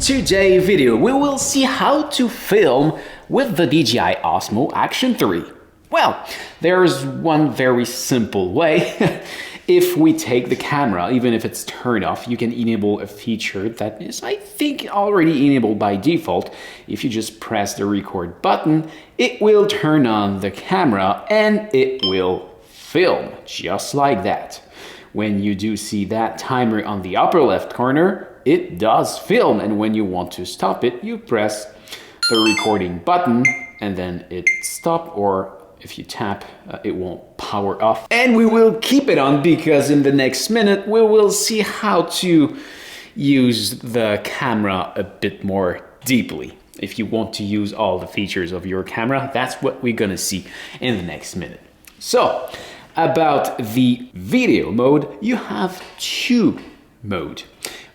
today's video, we will see how to film with the Dji Osmo Action 3. Well, there's one very simple way. If we take the camera, even if it's turned off, you can enable a feature that is, I think, already enabled by default. If you just press the record button, it will turn on the camera and it will film, just like that. When you do see that timer on the upper left corner, it does film, and when you want to stop it, you press the recording button and then it stops, or if you tap, it won't power off. And we will keep it on because in the next minute we will see how to use the camera a bit more deeply. If you want to use all the features of your camera, that's what we're gonna see in the next minute. So, about the video mode, you have two modes.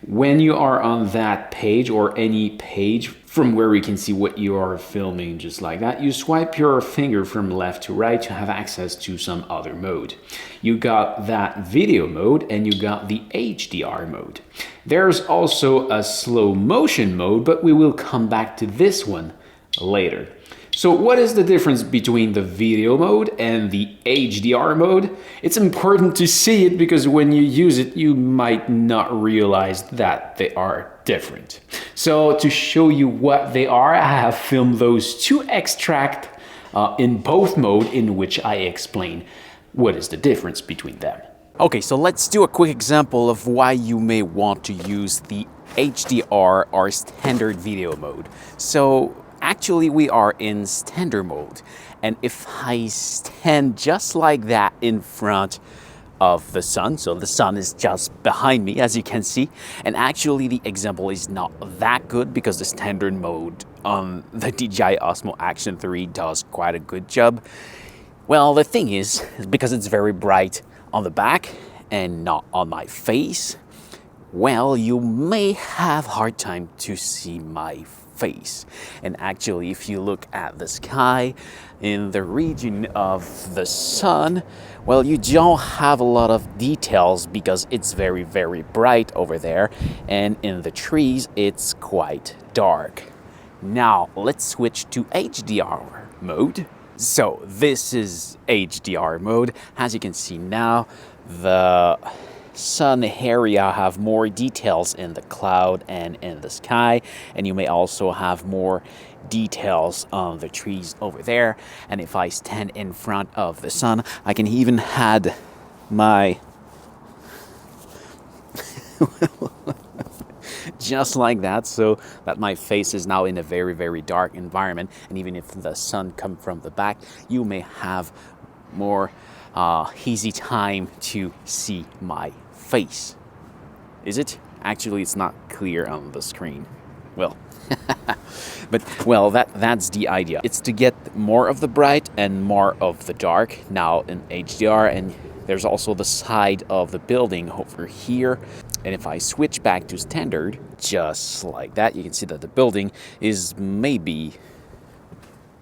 When you are on that page or any page from where you can see what you are filming, just like that, you swipe your finger from left to right to have access to some other mode. You got that video mode and you got the HDR mode. There's also a slow motion mode, but we will come back to this one later. So what is the difference between the video mode and the HDR mode? It's important to see it because when you use it, you might not realize that they are different. So to show you what they are, I have filmed those two extracts in both modes in which I explain what is the difference between them. Okay, so let's do a quick example of why you may want to use the HDR or standard video mode. So actually, we are in standard mode, and if I stand just like that in front of the sun, so the sun is just behind me, as you can see, and actually the example is not that good because the standard mode on the Dji Osmo Action 3 does quite a good job. Well, the thing is, because it's very bright on the back and not on my face, well, you may have a hard time to see my face. And actually, if you look at the sky in the region of the sun, well, you don't have a lot of details because it's very, very bright over there, and in the trees it's quite dark. Now let's switch to HDR mode. So this is HDR mode. As you can see now, the sun area have more details in the cloud and in the sky, and you may also have more details on the trees over there. And if I stand in front of the sun, I can even add my just like that, so that my face is now in a very, very dark environment, and even if the sun comes from the back, you may have more easy time to see my face. Is it? Actually, it's not clear on the screen. Well, but well, that's the idea. It's to get more of the bright and more of the dark now in HDR, and there's also the side of the building over here. And if I switch back to standard, just like that, you can see that the building is maybe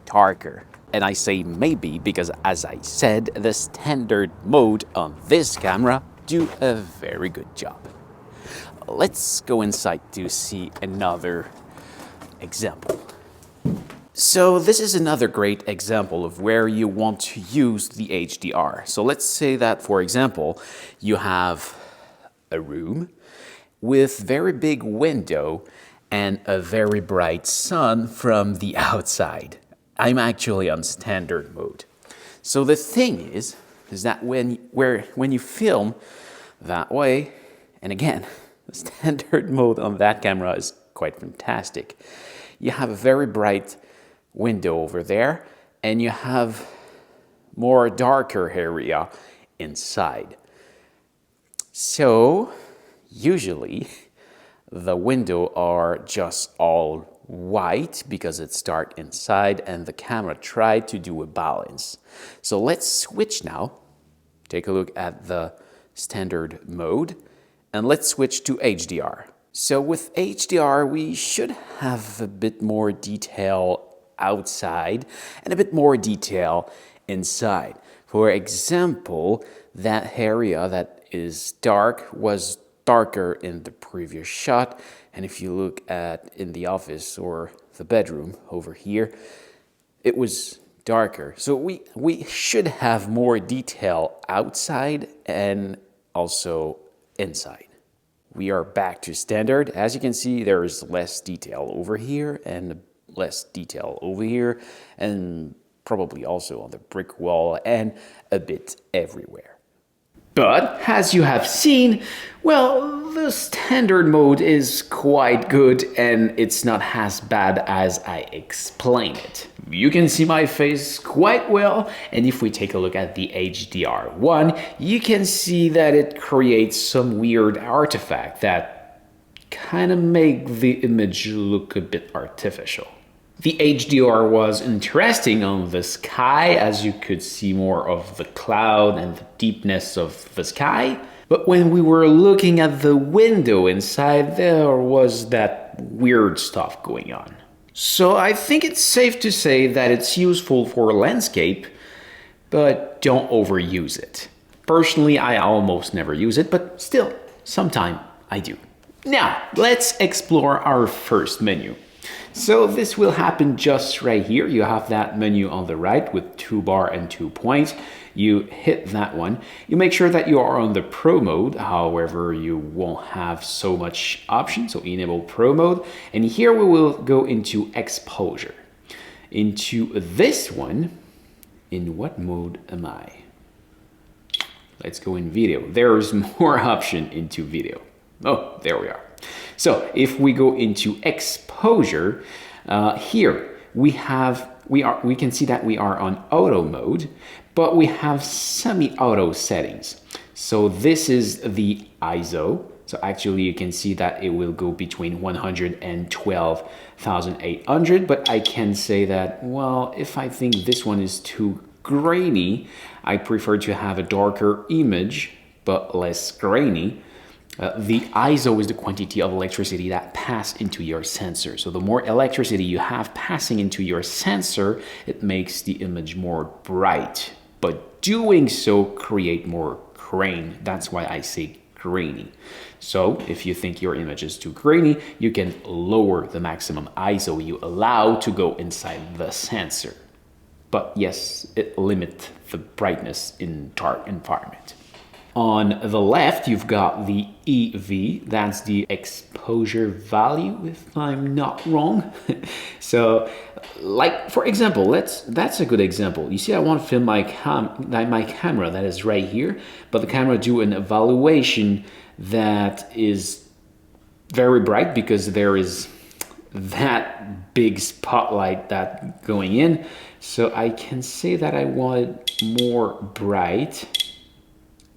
darker. And I say maybe because, as I said, the standard mode on this camera do a very good job. Let's go inside to see another example. So this is another great example of where you want to use the HDR. So let's say that, for example, you have a room with very big window and a very bright sun from the outside. I'm actually on standard mode. So the thing is that when you film that way, and again, the standard mode on that camera is quite fantastic. You have a very bright window over there, and you have more darker area inside. So usually the window are just all white because it's dark inside, and the camera tried to do a balance. So let's switch now. Take a look at the standard mode, and let's switch to HDR. So with HDR, we should have a bit more detail outside and a bit more detail inside. For example, that area that is dark was darker in the previous shot. And if you look at in the office or the bedroom over here, it was darker. So we should have more detail outside and also inside. We are back to standard. As you can see, there is less detail over here and less detail over here, and probably also on the brick wall and a bit everywhere. But as you have seen, well, the standard mode is quite good and it's not as bad as I explain it. You can see my face quite well, and if we take a look at the HDR1, you can see that it creates some weird artifact that kind of make the image look a bit artificial. The HDR was interesting on the sky, as you could see more of the cloud and the deepness of the sky. But when we were looking at the window inside, there was that weird stuff going on. So I think it's safe to say that it's useful for landscape, but don't overuse it. Personally, I almost never use it, but still, sometime I do. Now, let's explore our first menu. So this will happen just right here. You have that menu on the right with 2 bar and 2 points. You hit that one. You make sure that you are on the Pro mode. However, you won't have so much option. So enable Pro mode. And here we will go into exposure. Into this one, in what mode am I? Let's go in video. There's more option into video. Oh, there we are. So if we go into exposure, here we can see that we are on auto mode, but we have semi-auto settings. So this is the ISO. So actually you can see that it will go between 100 and 12,800, but I can say that, well, if I think this one is too grainy, I prefer to have a darker image, but less grainy. The ISO is the quantity of electricity that pass into your sensor. So the more electricity you have passing into your sensor, it makes the image more bright. But doing so create more grain. That's why I say grainy. So if you think your image is too grainy, you can lower the maximum ISO you allow to go inside the sensor. But yes, it limits the brightness in dark environment. On the left, you've got the EV, that's the exposure value, if I'm not wrong. So, like, for example, that's a good example. You see, I want to film my camera that is right here, but the camera do an evaluation that is very bright because there is that big spotlight that going in. So I can say that I want it more bright.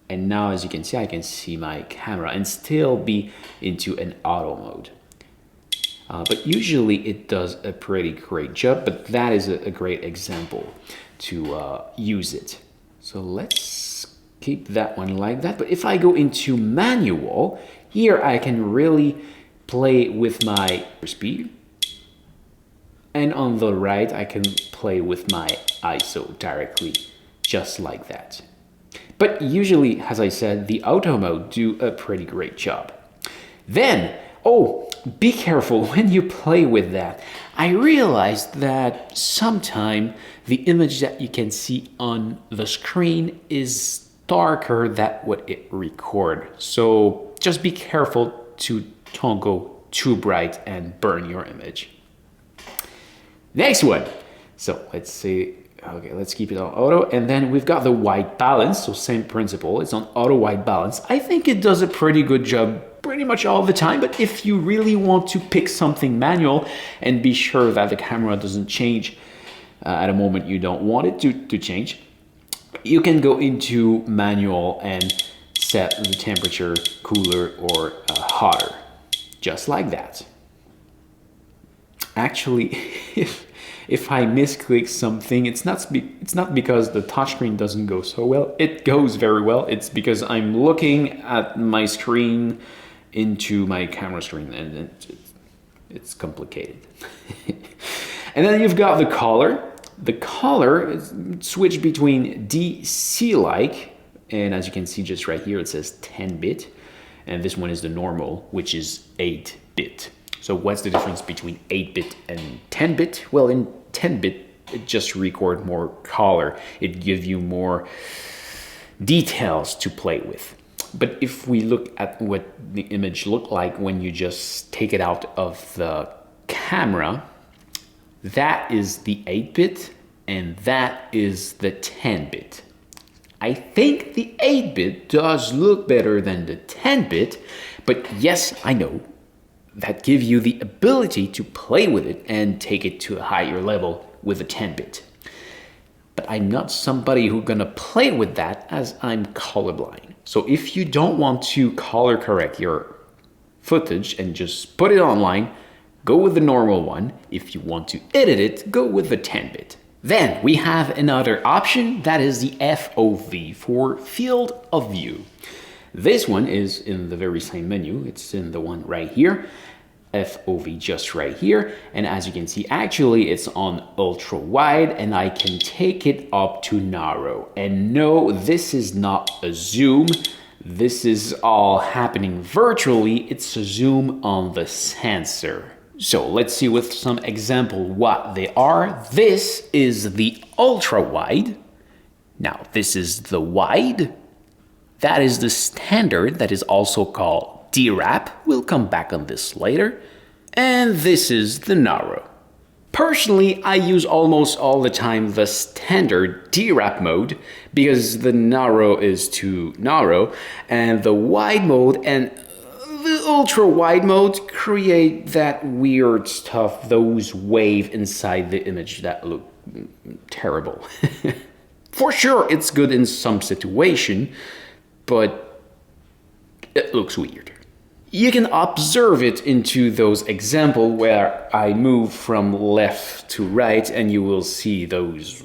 And now, as you can see, I can see my camera and still be into an auto mode. But usually it does a pretty great job, but that is a great example to use it. So let's keep that one like that. But if I go into manual, here I can really play with my speed. And on the right, I can play with my ISO directly, just like that. But usually, as I said, the auto mode do a pretty great job. Then, oh, be careful when you play with that. I realized that sometimes the image that you can see on the screen is darker than what it records. So just be careful to don't go too bright and burn your image. Next one. So let's see. Okay, let's keep it on auto. And then we've got the white balance. So same principle. It's on auto white balance. I think it does a pretty good job pretty much all the time. But if you really want to pick something manual and be sure that the camera doesn't change at a moment you don't want it to change, you can go into manual and set the temperature cooler or hotter. Just like that. Actually, if I misclick something, it's not because the touchscreen doesn't go so well. It goes very well. It's because I'm looking at my screen into my camera screen, and it's complicated. And then you've got the color. The color is switch between DC-like, and as you can see just right here, it says 10-bit. and this one is the normal, which is 8-bit. So what's the difference between 8-bit and 10-bit? Well, in 10-bit, it just records more color. It gives you more details to play with. But if we look at what the image looked like when you just take it out of the camera, that is the 8-bit and that is the 10-bit. I think the 8-bit does look better than the 10-bit, but yes, I know that gives you the ability to play with it and take it to a higher level with a 10-bit. But I'm not somebody who's gonna play with that as I'm colorblind. So if you don't want to color correct your footage and just put it online, go with the normal one. If you want to edit it, go with the 10-bit. Then we have another option, that is the FOV for field of view. This one is in the very same menu. It's in the one right here. FOV just right here, and as you can see, actually it's on ultra wide and I can take it up to narrow. And no, this is not a zoom, this is all happening virtually. It's a zoom on the sensor. So let's see with some example what they are. This is the ultra wide. Now this is the wide. That is the standard, that is also called DRAP. We'll come back on this later. And this is the narrow. Personally, I use almost all the time the standard DRAP mode because the narrow is too narrow, and the wide mode and the ultra wide mode create that weird stuff, those waves inside the image that look terrible. For sure, it's good in some situation, but it looks weird. You can observe it into those examples where I move from left to right and you will see those.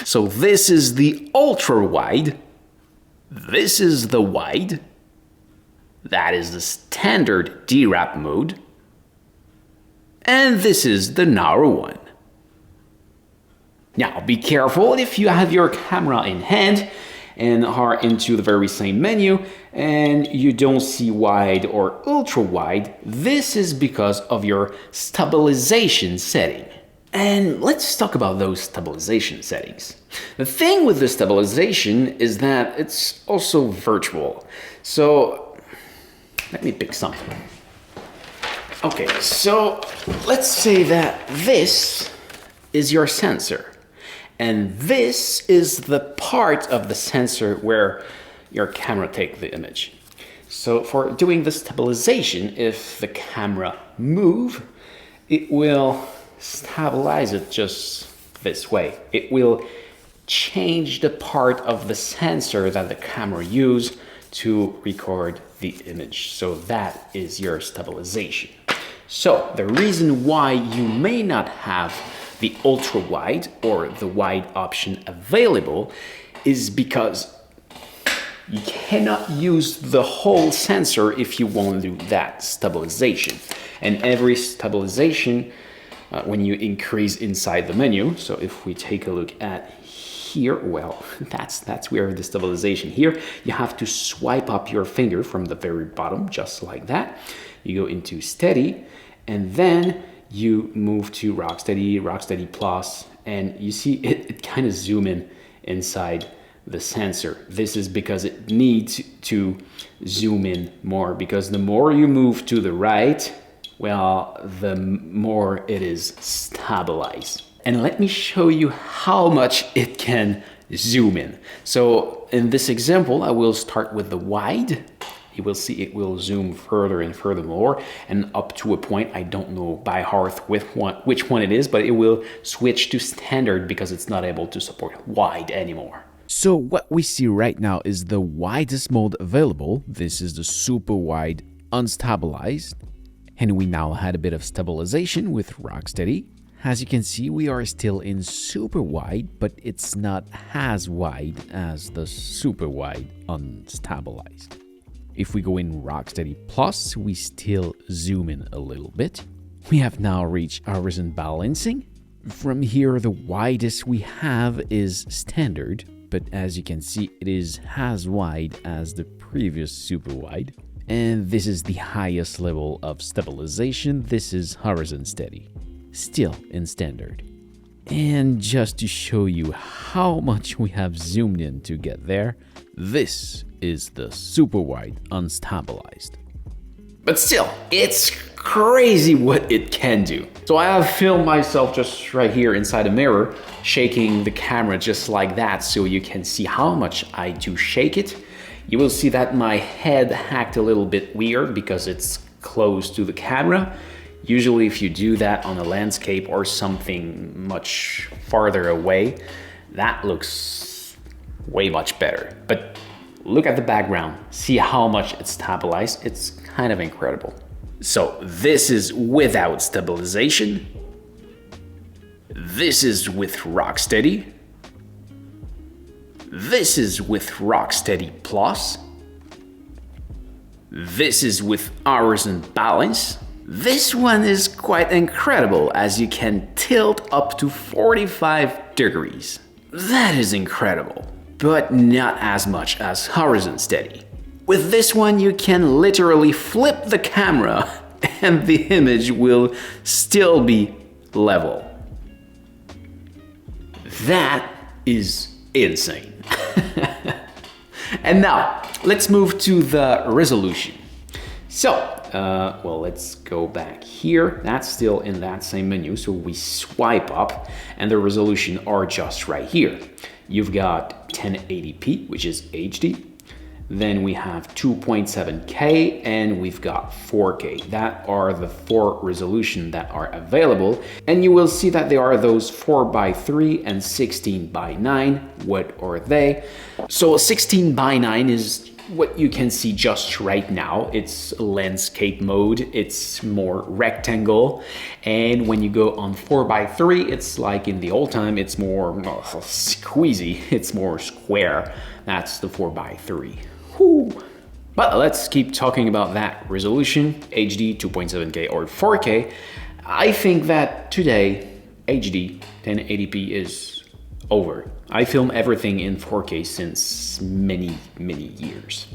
So this is the ultra wide. This is the wide. That is the standard DRAP mode. And this is the narrow one. Now be careful if you have your camera in hand and are into the very same menu and you don't see wide or ultra wide. This is because of your stabilization setting. And let's talk about those stabilization settings. The thing with the stabilization is that it's also virtual. So let me pick something. Okay, so let's say that this is your sensor. And this is the part of the sensor where your camera takes the image. So for doing the stabilization, if the camera moves, it will stabilize it just this way. It will change the part of the sensor that the camera uses to record the image. So that is your stabilization. So the reason why you may not have the ultra wide or the wide option available is because you cannot use the whole sensor if you want to do that stabilization. And every stabilization, when you increase inside the menu, so if we take a look at here, well, that's where the stabilization here, you have to swipe up your finger from the very bottom, just like that. You go into steady, and then you move to Rocksteady Plus, and you see it kind of zoom in inside the sensor. This is because it needs to zoom in more, because the more you move to the right, well, the more it is stabilized. And let me show you how much it can zoom in. So in this example, I will start with the wide. You will see it will zoom further and further more, and up to a point, I don't know by heart which one it is, but it will switch to standard because it's not able to support wide anymore. So what we see right now is the widest mode available. This is the super wide unstabilized. And we now had a bit of stabilization with Rocksteady. As you can see, we are still in super wide, but it's not as wide as the super wide unstabilized. If we go in Rocksteady Plus, we still zoom in a little bit. We have now reached horizon balancing. From here, the widest we have is standard, but as you can see, it is as wide as the previous super wide. And this is the highest level of stabilization. This is horizon steady, still in standard. And just to show you how much we have zoomed in to get there, this is the super wide unstabilized. But still, it's crazy what it can do. So I have filmed myself just right here inside a mirror, shaking the camera just like that so you can see how much I do shake it. You will see that my head hacked a little bit weird because it's close to the camera. Usually if you do that on a landscape or something much farther away, that looks way much better. But look at the background, see how much it's stabilized. It's kind of incredible. So this is without stabilization. This is with Rocksteady. This is with Rocksteady Plus. This is with Horizon Balance. This one is quite incredible as you can tilt up to 45 degrees. That is incredible, but not as much as Horizon Steady. With this one you can literally flip the camera and the image will still be level. That is insane. And now let's move to the resolution. So, well, let's go back here. That's still in that same menu. So we swipe up and the resolution are just right here. You've got 1080p, which is HD. Then we have 2.7K and we've got 4K. That are the four resolutions that are available. And you will see that there are those 4:3 and 16:9. What are they? So 16:9 is what you can see just right now. It's landscape mode, it's more rectangle. And when you go on 4:3, it's like in the old time, it's more squeezy, it's more square. That's the 4:3. Whew. But let's keep talking about that resolution, HD, 2.7K or 4K. I think that today, HD 1080p is over. I film everything in 4K since many years.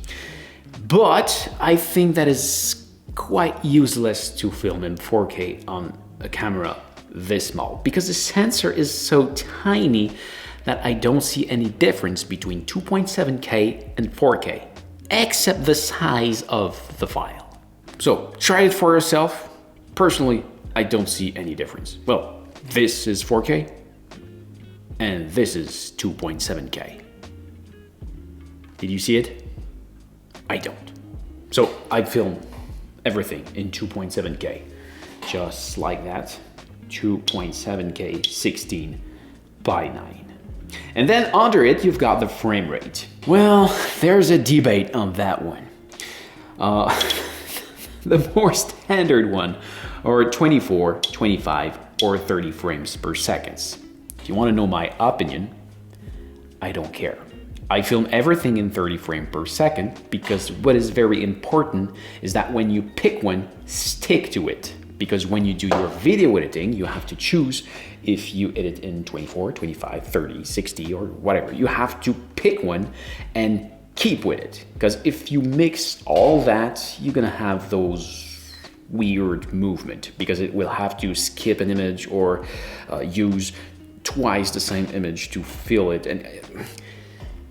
But I think that is quite useless to film in 4K on a camera this small because the sensor is so tiny that I don't see any difference between 2.7K and 4K, except the size of the file. So try it for yourself. Personally, I don't see any difference. Well, this is 4K and this is 2.7K. Did you see it? I don't. So I film everything in 2.7K, just like that. 2.7K 16:9. And then under it, you've got the frame rate. Well, there's a debate on that one. The more standard one are 24, 25, or 30 frames per second. If you want to know my opinion, I don't care. I film everything in 30 frames per second because what is very important is that when you pick one, stick to it. Because when you do your video editing, you have to choose if you edit in 24, 25, 30, 60, or whatever. You have to pick one and keep with it. Because if you mix all that, you're gonna have those weird movement because it will have to skip an image or use twice the same image to fill it. And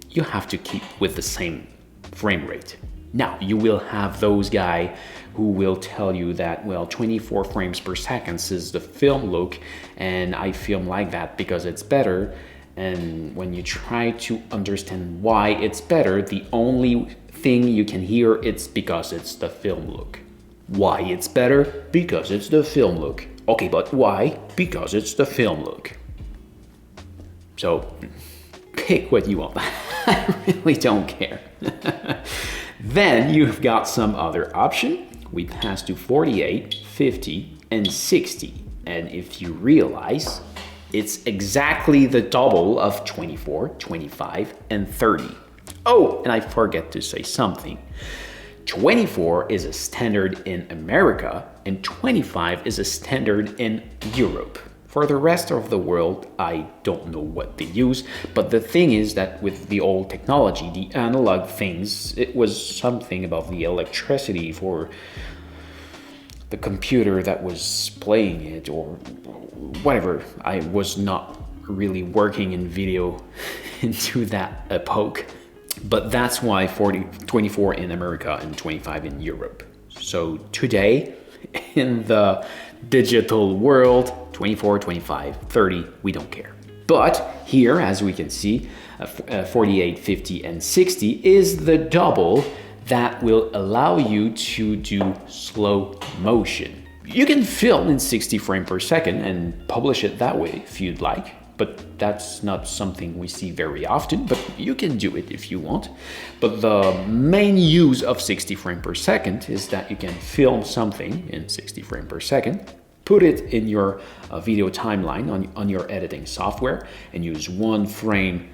you have to keep with the same frame rate. Now, you will have those guys who will tell you that, well, 24 frames per second is the film look, and I film like that because it's better. And when you try to understand why it's better, the only thing you can hear, it's because it's the film look. Why it's better? Because it's the film look. Okay, but why? Because it's the film look. So, pick what you want. I really don't care. Then you've got some other option. We pass to 48, 50, and 60. And if you realize, it's exactly the double of 24, 25, and 30. Oh, and I forget to say something. 24 is a standard in America, and 25 is a standard in Europe. For the rest of the world, I don't know what they use, but the thing is that with the old technology, the analog things, it was something about the electricity for the computer that was playing it or whatever. I was not really working in video into that epoch, but that's why 24 in America and 25 in Europe. So today, in the digital world, 24, 25, 30, we don't care. But here, as we can see, 48, 50, and 60 is the double that will allow you to do slow motion. You can film in 60 frames per second and publish it that way if you'd like, but that's not something we see very often, but you can do it if you want. But the main use of 60 frames per second is that you can film something in 60 frames per second, put it in your video timeline on your editing software, and use 1 frame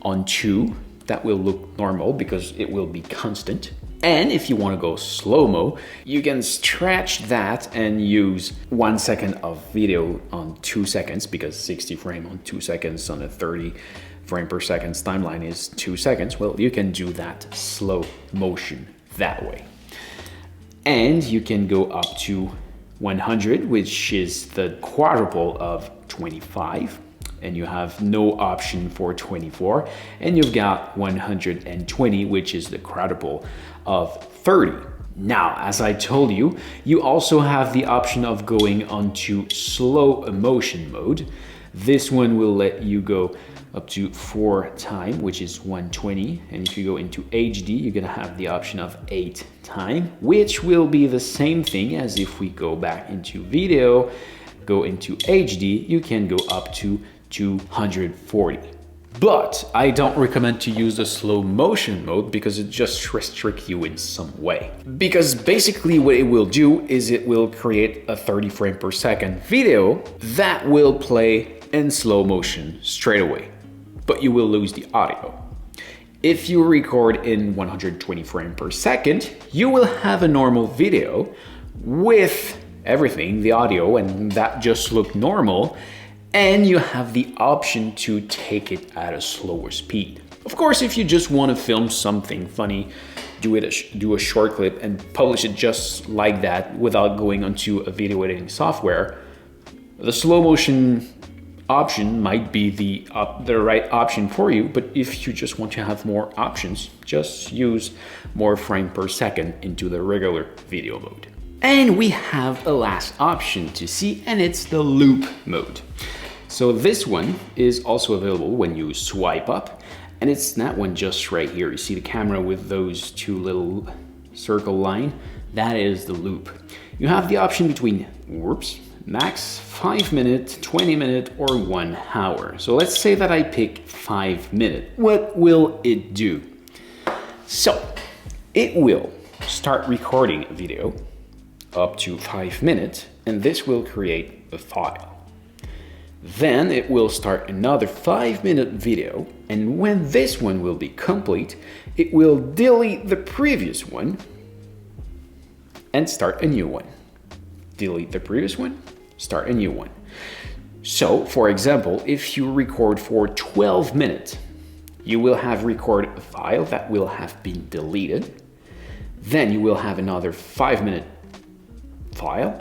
on 2. That will look normal because it will be constant. And if you want to go slow-mo, you can stretch that and use 1 second of video on 2 seconds, because 60 frame on 2 seconds on a 30 frame per second timeline is 2 seconds. Well, you can do that slow motion that way. And you can go up to 100, which is the quadruple of 25. And you have no option for 24, and you've got 120, which is the quadruple of 30. Now, as I told you, you also have the option of going onto slow motion mode. This one will let you go up to 4 times, which is 120. And if you go into HD, you're gonna have the option of 8 times, which will be the same thing as if we go back into video, go into HD, you can go up to 240. But I don't recommend to use the slow motion mode because it just restricts you in some way. Because basically what it will do is it will create a 30 frame per second video that will play in slow motion straight away, but you will lose the audio. If you record in 120 frames per second, you will have a normal video with everything, the audio, and that just look normal. And you have the option to take it at a slower speed. Of course, if you just want to film something funny, do a short clip and publish it just like that without going onto a video editing software, the slow motion option might be the right option for you. But if you just want to have more options, just use more frame per second into the regular video mode. And we have a last option to see, and it's the loop mode. So this one is also available when you swipe up, and it's that one just right here. You see the camera with those 2 little circle line? That is the loop. You have the option between, max 5 minutes, 20 minutes, or 1 hour. So let's say that I pick 5 minutes. What will it do? So it will start recording a video up to 5 minutes, and this will create a file. Then it will start another 5-minute video, and when this one will be complete, it will delete the previous one and start a new one. Delete the previous one, start a new one. So, for example, if you record for 12 minutes, you will have recorded a file that will have been deleted. Then you will have another 5-minute file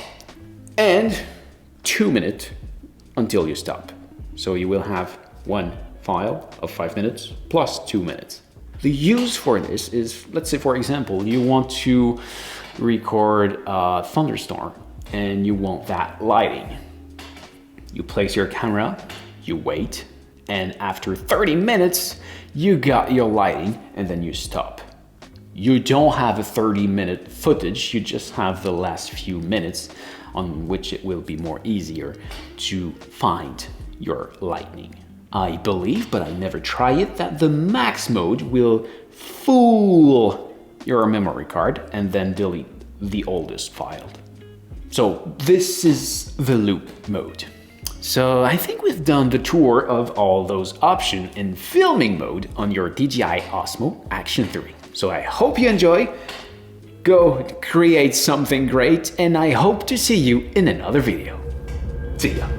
and 2 minutes until you stop. So you will have 1 file of 5 minutes plus 2 minutes. The use for this is, let's say for example, you want to record a thunderstorm and you want that lighting. You place your camera, you wait, and after 30 minutes, you got your lighting and then you stop. You don't have a 30-minute footage, you just have the last few minutes on which it will be more easier to find your lightning. I believe, but I never try it, that the max mode will fool your memory card and then delete the oldest file. So this is the loop mode. So I think we've done the tour of all those options in filming mode on your DJI Osmo Action 3. So I hope you enjoy. Go create something great, and I hope to see you in another video. See ya.